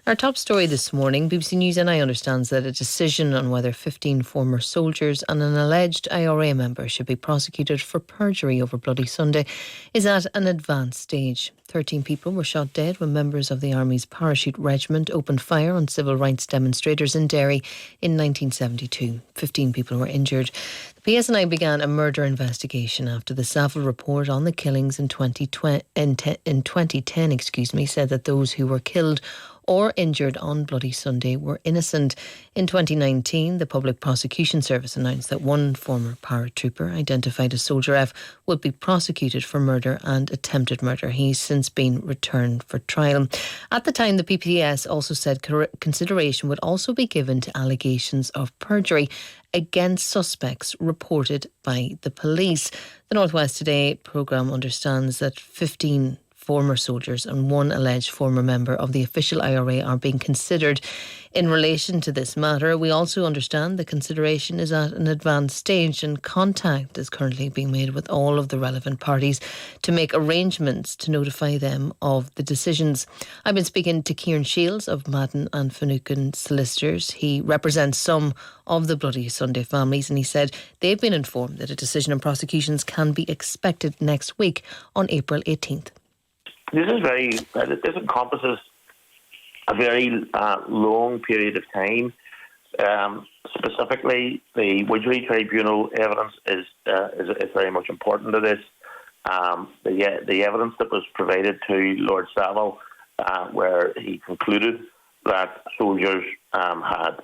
Our top story this morning, BBC News NI understands that a decision on whether 15 former soldiers and an alleged IRA member should be prosecuted for perjury over Bloody Sunday is at an advanced stage. 13 people were shot dead when members of the Army's Parachute Regiment opened fire on civil rights demonstrators in Derry in 1972. 15 people were injured. The PSNI began a murder investigation after the Savile report on the killings in 2010 said that those who were killed or injured on Bloody Sunday were innocent. In 2019, the Public Prosecution Service announced that one former paratrooper, identified as Soldier F, would be prosecuted for murder and attempted murder. He's since been returned for trial. At the time, the PPS also said consideration would also be given to allegations of perjury against suspects reported by the police. The North West Today programme understands that 15 former soldiers and one alleged former member of the official IRA are being considered in relation to this matter. We also understand the consideration is at an advanced stage and contact is currently being made with all of the relevant parties to make arrangements to notify them of the decisions. I've been speaking to Kieran Shields of Madden and Finucane Solicitors. He represents some of the Bloody Sunday families and he said they've been informed that a decision on prosecutions can be expected next week on April 18th. This encompasses a very long period of time. Specifically, the Widgery Tribunal evidence is very much important to this. The evidence that was provided to Lord Savile, where he concluded that soldiers had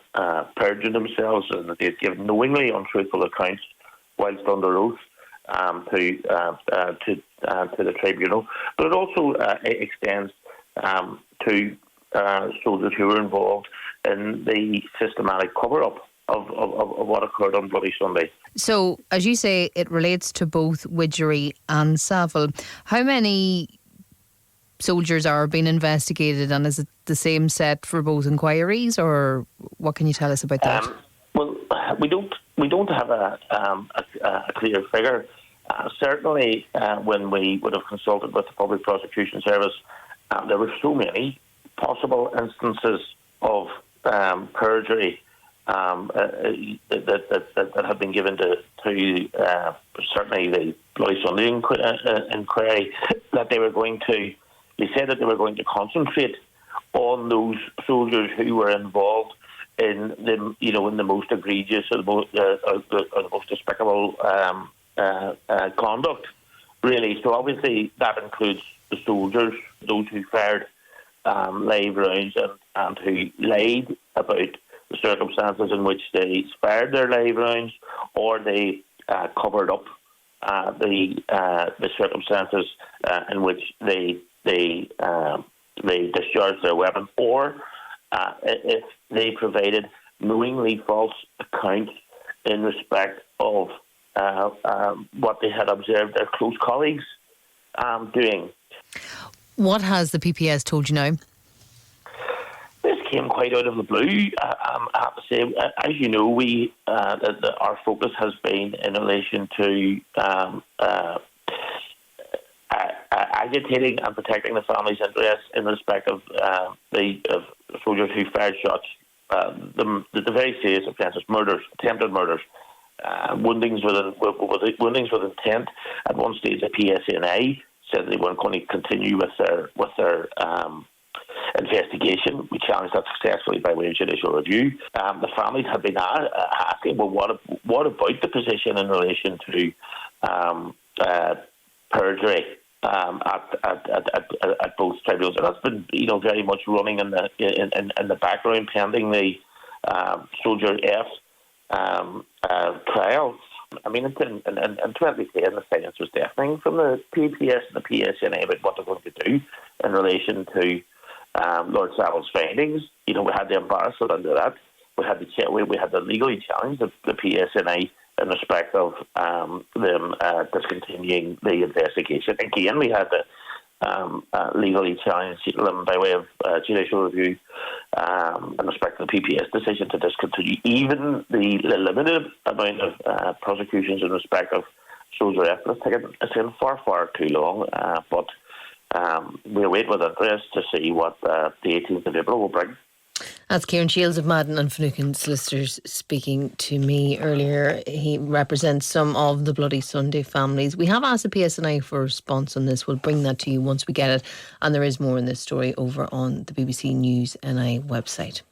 perjured themselves and that they had given knowingly untruthful accounts whilst under oath to the tribunal, but it also extends to soldiers who were involved in the systematic cover-up of what occurred on Bloody Sunday. So, as you say, it relates to both Widgery and Savile. How many soldiers are being investigated, and is it the same set for both inquiries, or what can you tell us about that? Well, we don't have a clear figure. Certainly, when we would have consulted with the Public Prosecution Service, there were so many possible instances of perjury that have been given to certainly the Bloody Sunday inquiry that they said that they were going to concentrate on those soldiers who were involved in the most egregious or the most despicable conduct, really. So obviously that includes the soldiers, those who fired live rounds and who lied about the circumstances in which they fired their live rounds, or they covered up the circumstances in which they discharged their weapon, or if they provided knowingly false accounts in respect of what they had observed their close colleagues doing. What has the PPS told you now? This came quite out of the blue. I have to say, as you know, our focus has been in relation to agitating and protecting the family's interests in respect of the soldiers who fired shots, the very serious offences, murders, attempted murders, woundings with intent. At one stage, the PSNI said they weren't going to continue with their investigation. We challenged that successfully by way of judicial review. The families had been asking, well, what about the position in relation to perjury at both tribunals? And that's been very much running in the background pending the Soldier F trial. I mean, in 2010, the silence was deafening from the PPS and the PSNA about what they're going to do in relation to Lord Savile's findings. We had the embarrassment under that. We had the legally challenged the PSNA in respect of them discontinuing the investigation. Again, we had the legally challenged them by way of judicial review in respect of the PPS decision to discontinue even the limited amount of prosecutions in respect of Soldier F. It's taken far, far too long, but we'll wait with interest to see what the 18th of April will bring. That's Kieran Shields of Madden and Finucane Solicitors speaking to me earlier. He represents some of the Bloody Sunday families. We have asked the PSNI for a response on this. We'll bring that to you once we get it. And there is more in this story over on the BBC News NI website.